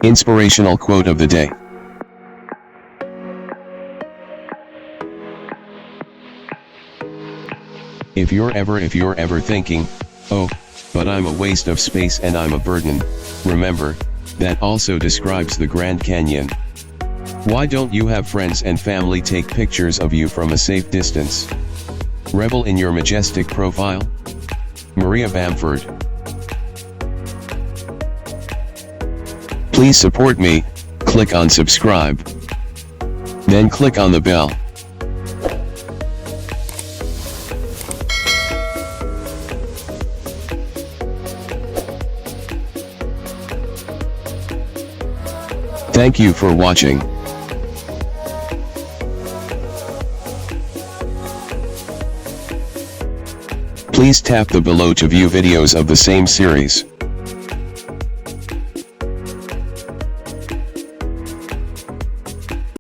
Inspirational quote of the day. If you're ever thinking, oh, but I'm a waste of space and I'm a burden, remember, that also describes the Grand Canyon. Why don't you have friends and family take pictures of you from a safe distance? Revel in your majestic profile? Maria Bamford. Please support me, click on subscribe. Then click on the bell. Thank you for watching. Please tap the below to view videos of the same series.